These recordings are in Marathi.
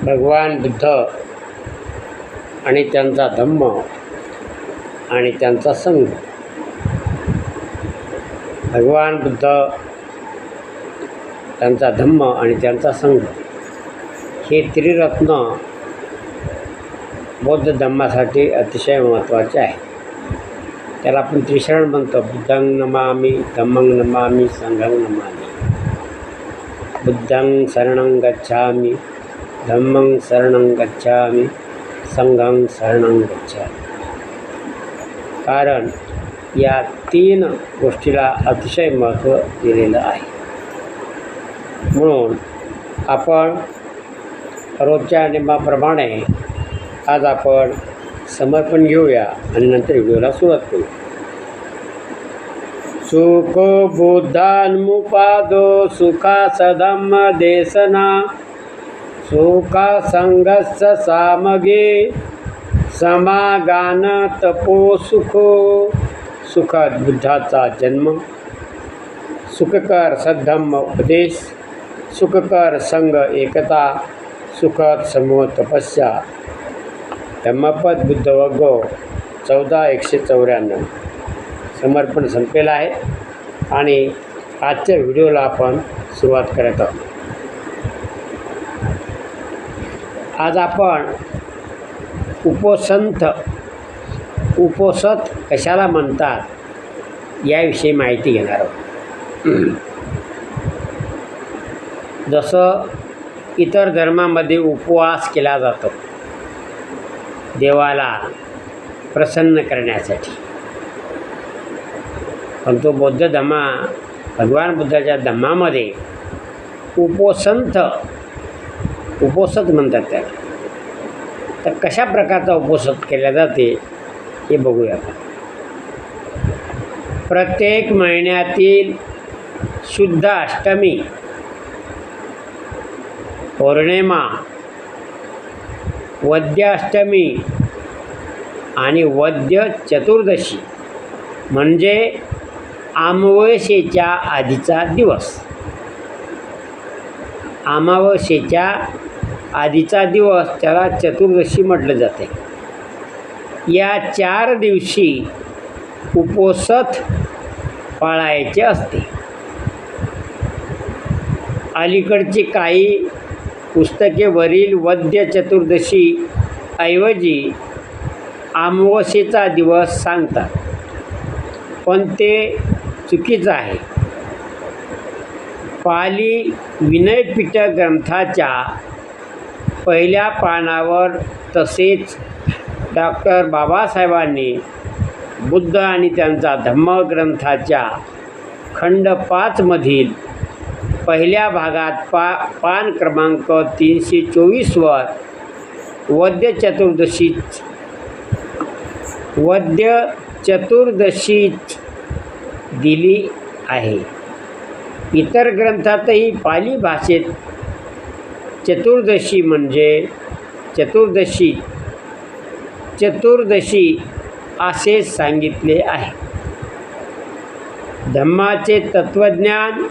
भगवान बुद्ध आणि त्यांचा धम्म आणि त्यांचा संघ. भगवान बुद्ध, त्यांचा धम्म आणि त्यांचा संघ हे त्रिरत्न बौद्ध धम्मासाठी अतिशय महत्त्वाचे आहे. त्याला आपण त्रिशरण म्हणतो. बुद्धं नमामि, धम्मं नमामि, संघं नमामि. बुद्धं शरणं गच्छामि, धम्मं शरणं गच्छामि, संघं शरणं गच्छामि. कारण या तीन गोष्टीला अतिशय महत्त्व दिलेलं आहे. म्हणून आपण रोजच्या नियमाप्रमाणे आज आपण समर्पण घेऊया आणि नंतर व्हिडिओला सुरुवात करू. सुख बुद्धान्मुपादो सुखा सधम्म देशना सुखा संघस्य सामगे समागान तपो सुखो. सुखद बुद्धाचा जन्म, सुखकर सद्धम्म उपदेश, सुखकर संघ एकता, सुखद समूह तपस्या. धम्मपद बुद्ध वग्गो 14:194. समर्पण संपलेलं आहे आणि आजच्या व्हिडिओला आपण सुरुवात करत आहोत. आज आपण उपोसत कशाला म्हणतात याविषयी माहिती घेणार आहोत. जसं इतर धर्मामध्ये उपवास केला जातो देवाला प्रसन्न करण्यासाठी, पण तो बौद्ध धम्मा, भगवान बुद्धाच्या धम्मामध्ये उपोसत म्हणतात त्याला. तर कशा प्रकारचा उपोसत केला जाते हे बघूया. प्रत्येक महिन्यातील शुद्ध अष्टमी, पौर्णिमा, वद्य अष्टमी आणि वद्य चतुर्दशी म्हणजे अमावस्येच्या आधीचा दिवस. अमावस्येच्या आधीचा दिवस त्याला चतुर्दशी म्हटलं जाते. या 4 दिवशी उपोसत पाळायचे असते. अलीकडची काही पुस्तके वरील वद्य चतुर्दशी ऐवजी अमावस्येचा दिवस सांगतात, पण ते चुकीचं आहे. पाली विनयपीठक ग्रंथाच्या पहिल्या पानावर तसेच डॉक्टर बाबासाहेबांनी बुद्ध आणि त्यांचा धम्म ग्रंथाच्या खंड 5 मधील पहिल्या भागात पान क्रमांक 324 वर वद्य चतुर्दशीच दिली आहे. इतर ग्रंथातही पाली भाषेत चतुर्दशी म्हणजे चतुर्दशी असे सांगितले आहे. धम्माचे तत्त्वज्ञान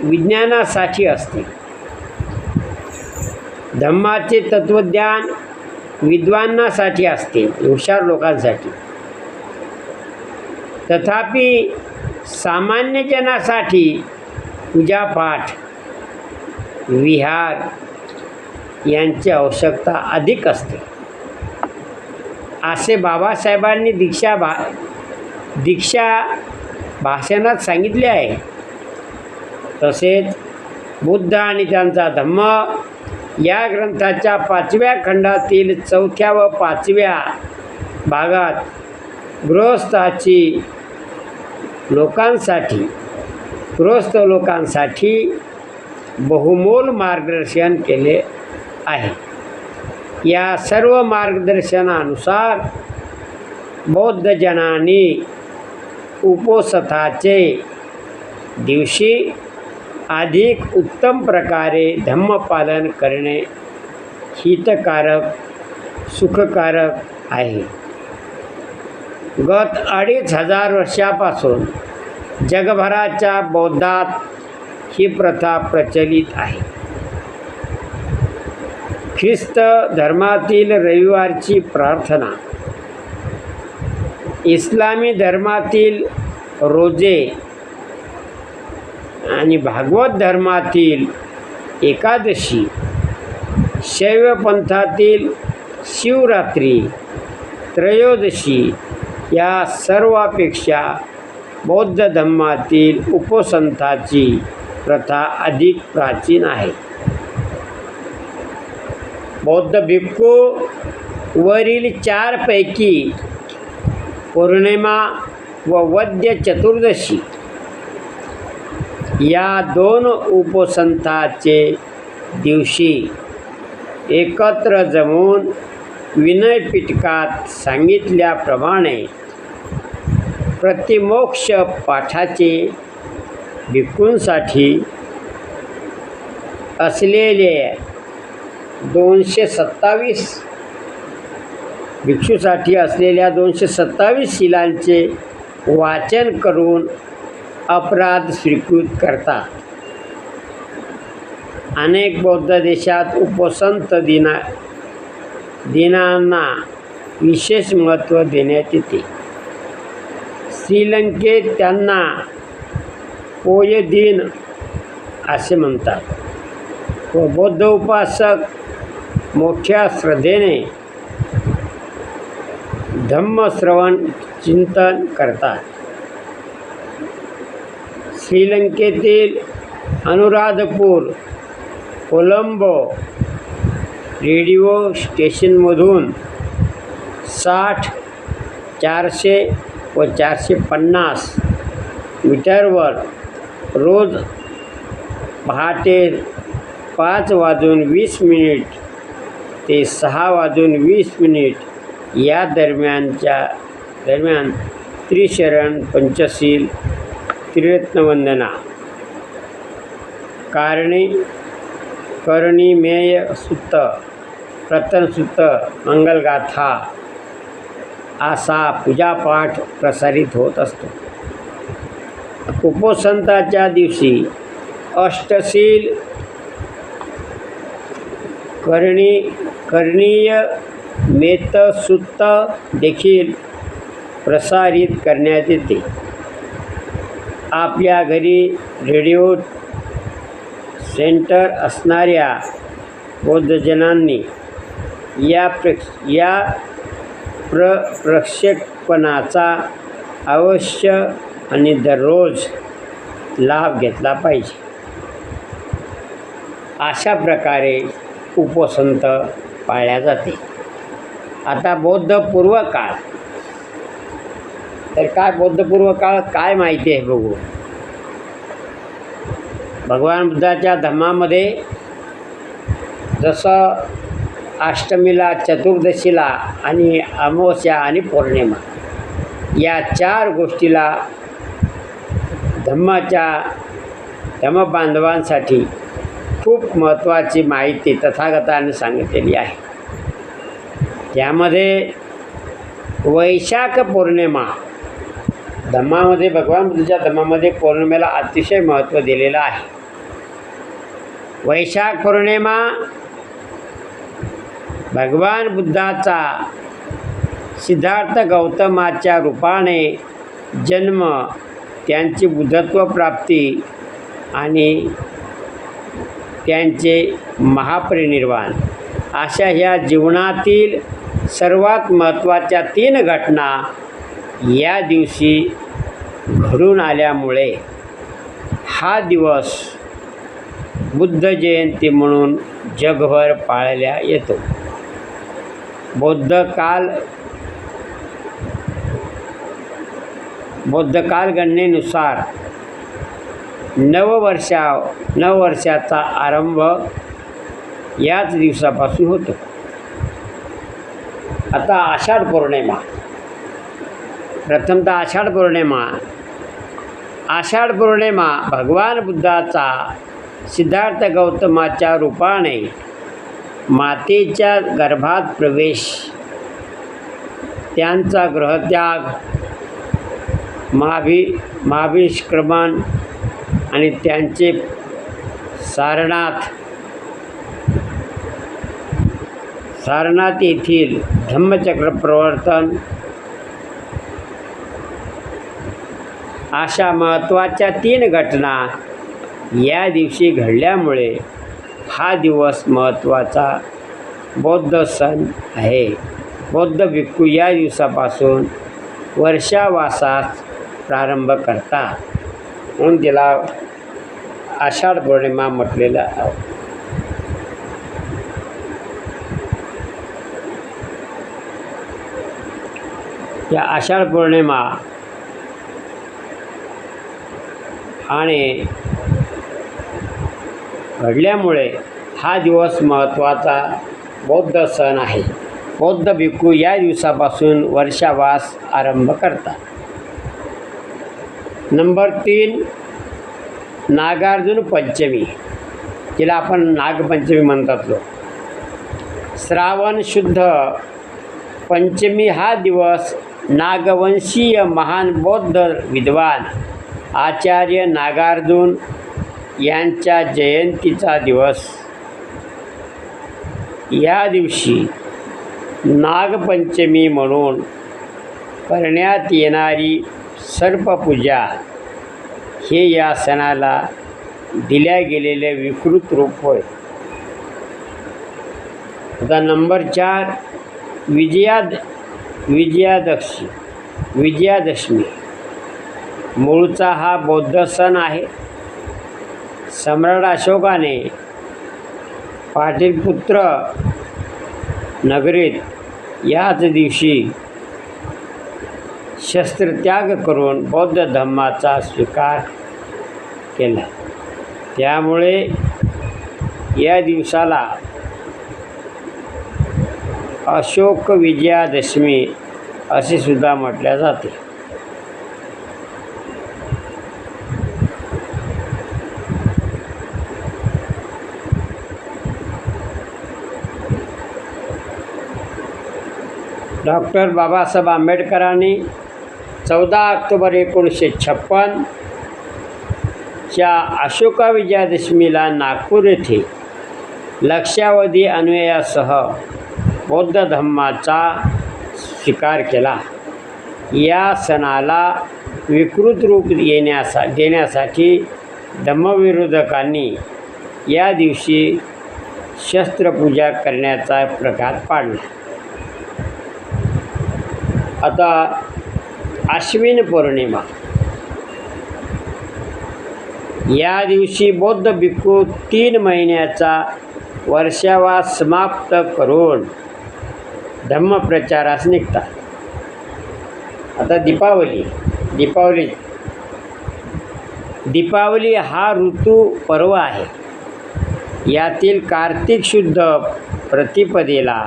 विज्ञानासाठी असते. धम्माचे तत्त्वज्ञान विद्वानासाठी असते, हुशार लोकांसाठी. तथापि सामान्य जनासाठी पूजापाठ, विहार यांची आवश्यकता अधिक असते असे बाबासाहेबांनी दीक्षा भाषणात सांगितले आहे. तसेच बुद्ध आणि त्यांचा धम्म या ग्रंथाच्या 5व्या खंडातील 4थ्या व 5व्या भागात गृहस्थ लोकांसाठी बहुमोल मार्गदर्शन केले आहे. या सर्व मार्गदर्शनानुसार बौद्ध जनांनी उपोसथाचे दिवशी अधिक उत्तम प्रकारे धम्मपालन करणे हितकारक, सुखकारक आहे. गत 2500 वर्षापासून जगभराच्या बौद्धात ही प्रथा प्रचलित आहे. ख्रिस्त धर्मातील रविवारची प्रार्थना, इस्लामी धर्मातील रोजे आणि भागवत धर्मातील एकादशी, शैव पंथातील शिवरात्री, त्रयोदशी या सर्वापेक्षा बौद्ध धर्मातील उपसंताची प्रथा अधिक प्राचीन आहे. बौद्ध भिक्खू वरील 4 पैकी पौर्णिमा व वद्य चतुर्दशी या 2 उपसंताचे दिवशी एकत्र जमून विनयपिटकात सांगितल्याप्रमाणे प्रतिमोक्ष पाठाचे भिक्खूंसाठी असलेले 227 भिक्षूसाठी असलेल्या 227 शिलांचे वाचन करून अपराध स्वीकृत करतात. अनेक बौद्ध देशात उपसंत दिनांना विशेष महत्त्व देण्यात येते. श्रीलंकेत त्यांना पोय दिन असे म्हणतात व बौद्ध उपासक मोठ्या श्रद्धेने धम्मश्रवण चिंतन करतात. श्रीलंकेतील अनुराधपूर कोलंबो रेडिओ स्टेशनमधून 60, 400 व 450 मीटरवर रोज पहाटे 5:20 ते 6:20 या दरम्यान त्रिशरण, पंचशील, त्रिरत्नवंदना, करणीमेय सुत्त, प्रतनसुत्त, मंगलगाथा असा पूजापाठ प्रसारित होत असतो. उपसंताच्या दिवशी अष्टशील, करणीय मेतसुत्त देखील प्रसारित करण्यात येते. आपल्या घरी रेडिओ सेंटर असणाऱ्या बौद्धजनांनी या प्रक्षेपणाचा अवश्य आणि दररोज लाभ घेतला पाहिजे. अशा प्रकारे उपसंत पाळल्या जाते. आता बौद्ध पूर्व काळ, तर काय बौद्ध पूर्व काळ काय माहिती आहे बघू. भगवान बुद्धाच्या धम्मामध्ये जसं अष्टमीला, चतुर्दशीला आणि अमावस्या आणि पौर्णिमा या 4 गोष्टीला धम्मबांधवांसाठी खूप महत्त्वाची माहिती तथागताने सांगितलेली आहे. त्यामध्ये वैशाख पौर्णिमा धम्मामध्ये, भगवान बुद्धाच्या धम्मामध्ये पौर्णिमेला अतिशय महत्त्व दिलेलं आहे. वैशाख पौर्णिमा भगवान बुद्धाचा सिद्धार्थ गौतमाच्या रूपाने जन्म, त्यांची बुद्धत्व प्राप्ती आणि त्यांचे महापरिनिर्वाण अशा ह्या जीवनातील सर्वात महत्त्वाच्या 3 घटना या दिवशी घडून आल्यामुळे हा दिवस बुद्ध जयंती म्हणून जगभर पाळल्या येतो. बौद्ध कालगणनेनुसार नववर्षाचा आरंभ याच दिवसापासून होतो. आता आषाढ पौर्णिमा, प्रथमतः आषाढ पौर्णिमा भगवान बुद्धाचा सिद्धार्थ गौतमाच्या रूपाने मातेच्या गर्भात प्रवेश, त्यांचा गृहत्याग, महाभिष्क्रमण आणि त्यांचे सारनाथ सारनाथ येथील धम्मचक्र प्रवर्तन अशा महत्त्वाच्या 3 घटना या दिवशी घडल्यामुळे हा दिवस महत्त्वाचा बौद्ध सण आहे. बौद्ध भिक्खू या दिवसापासून वर्षावासास प्रारंभ करतात, म्हणून तिला आषाढ पौर्णिमा म्हटलेलं आहे. या आषाढ पौर्णिमा आणि घडल्यामुळे हा दिवस महत्त्वाचा बौद्ध सण आहे. बौद्ध भिक्खू या दिवसापासून वर्षावास आरंभ करतात. नंबर 3, नागार्जुन पंचमी, तिला आपण नागपंचमी म्हणतात लोक. श्रावण शुद्ध पंचमी हा दिवस नागवंशीय महान बौद्ध विद्वान आचार्य नागार्जुन यांच्या जयंतीचा दिवस. या दिवशी नागपंचमी म्हणून करण्यात येणारी सर्पपूजा हे या सणाला दिल्या गेलेले विकृत रूप होय. आता नंबर 4, विजयादशमी. मूळचा हा बौद्ध सण आहे. सम्राट अशोकाने पाटलिपुत्र नगरीत याच दिवशी शस्त्रत्याग करून बौद्ध धर्माचा स्वीकार केला. त्यामुळे या दिवसाला अशोक विजयादशमी असे सुद्धा म्हटले जाते. डॉक्टर बाबासाहेब आंबेडकरांनी 14 ऑक्टोबर 1956 च्या अशोका विजयादशमीला नागपूर येथे लक्षावधी अन्वयासह बौद्ध धम्माचा स्वीकार केला. या सणाला विकृत रूप देण्यासाठी धम्मविरोधकांनी या दिवशी शस्त्रपूजा करण्याचा प्रकार पाडला. आता आश्विन पौर्णिमा. या दिवशी बौद्ध भिक्खू 3 महिन्याचा वर्षावास समाप्त करून धम्मप्रचारास निघतात. आता दीपावली हा ऋतू पर्व आहे. यातील कार्तिक शुद्ध प्रतिपदेला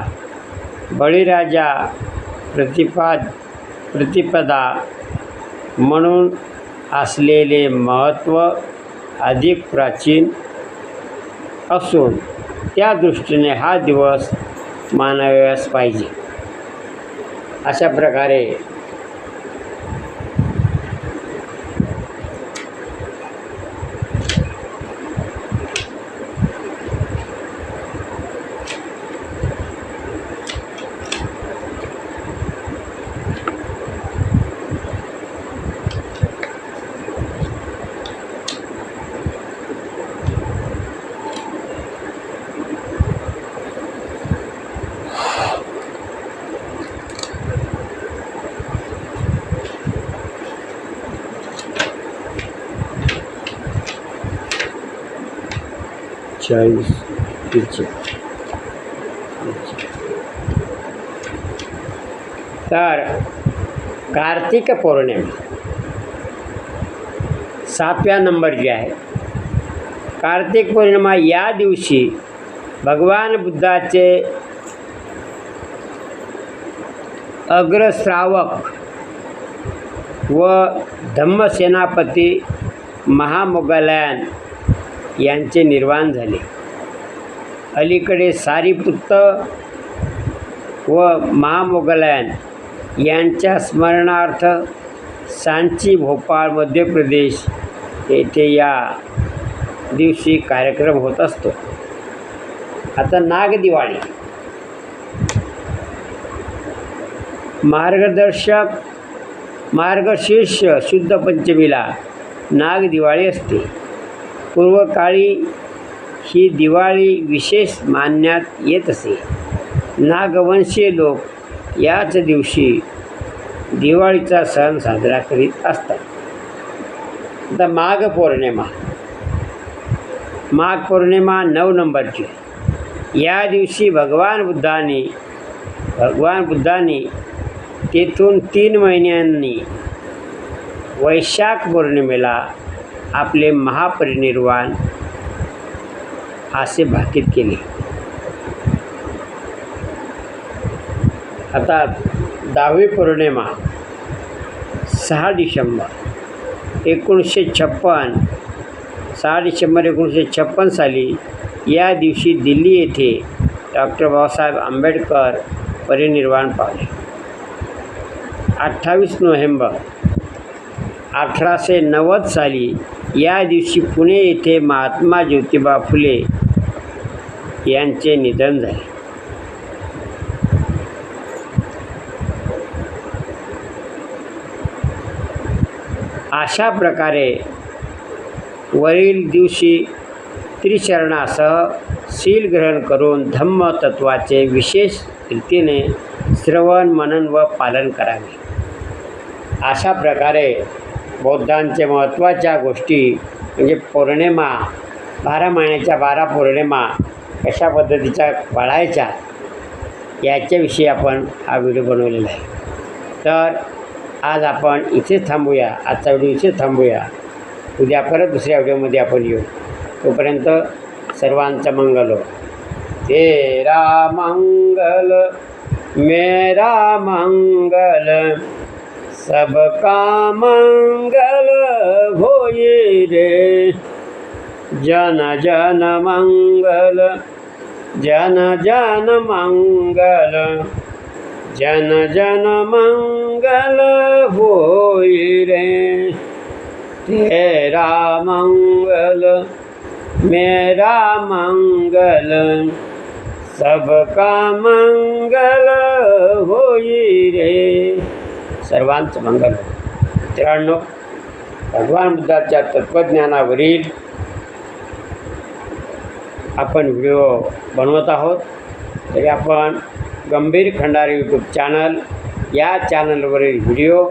बळीराजा प्रतिपदा म्हणून असलेले महत्त्व अधिक प्राचीन असून त्या दृष्टीने हा दिवस मानावयास पाहिजे. अशा प्रकारे तर कार्तिक पौर्णिमा 7व्या नंबरची आहे. कार्तिक पौर्णिमा या दिवशी भगवान बुद्धाचे अग्रश्रावक व धम्मसेनापती महामोगलायन यांचे निर्वाण झाले. अलीकडे सारीपुत्त व महामोगलायन यांच्या स्मरणार्थ सांची, भोपाळ, मध्य प्रदेश येथे या दिवशी कार्यक्रम होत असतो. आता नागदिवाळी. मार्गशीर्ष शुद्ध पंचमीला नाग दिवाळी असते. पूर्वकाळी ही दिवाळी विशेष मानण्यात येत असे. नागवंशीय लोक याच दिवशी दिवाळीचा सण साजरा करीत असतात. आता माघ पौर्णिमा 9 नंबरची. या दिवशी भगवान बुद्धांनी तेथून 3 महिन्यांनी वैशाख पौर्णिमेला आपले महापरिनिर्वाण असे भाकीत केले. आता 10वी पौर्णिमा 6 डिसेंबर 1956 साली. या दिवशी दिल्ली येथे डॉक्टर बाबासाहेब आंबेडकर परिनिर्वाण पावले. 28 नोव्हेंबर 1890 साली या दिवशी पुणे येथे महात्मा ज्योतिबा फुले यांचे निधन झाले. अशा प्रकारे वरील दिवशी त्रिचरणासह शील ग्रहण करून धम्म तत्वाचे विशेष रीतीने श्रवण मनन व पालन करावे. अशा प्रकारे बौद्धांचे महत्त्वाच्या गोष्टी म्हणजे पौर्णिमा 12 महिन्याच्या 12 पौर्णिमा कशा पद्धतीच्या पाळायच्या याच्याविषयी आपण हा व्हिडिओ बनवलेला आहे. तर आज आपण इथेच थांबूया. आजचा व्हिडिओ इथेच थांबूया. उद्या परत दुसऱ्या व्हिडिओमध्ये आपण येऊ. तोपर्यंत सर्वांचं मंगल हो. तेरा मंगल मेरा मंगल सबका मंगल होई रे. जन जन मंगल जन जन मंगल जन जन मंगल होई रे. तेरा मंगल मेरा मंगल सबका मंगल होई रे. सर्वांचं मंगल हो. मित्रांनो, भगवान बुद्धाच्या तत्त्वज्ञानावरील आपण व्हिडिओ बनवत आहोत. तरी आपण गंभीर खंडारे यूट्यूब चॅनल या चॅनलवरील व्हिडिओ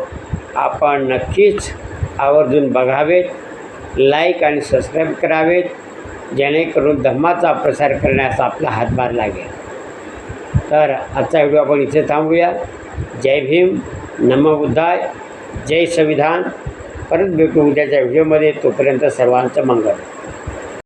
आपण नक्कीच आवर्जून बघावेत, लाईक आणि सबस्क्राईब करावेत, जेणेकरून धम्माचा प्रसार करण्यास आपला हातभार लागेल. तर आजचा व्हिडिओ आपण इथे थांबूया. जय भीम, नमो बुद्धाय, जय संविधान. परत भेटू उद्याच्या व्हिडिओमध्ये. तोपर्यंत सर्वांचं मंगल.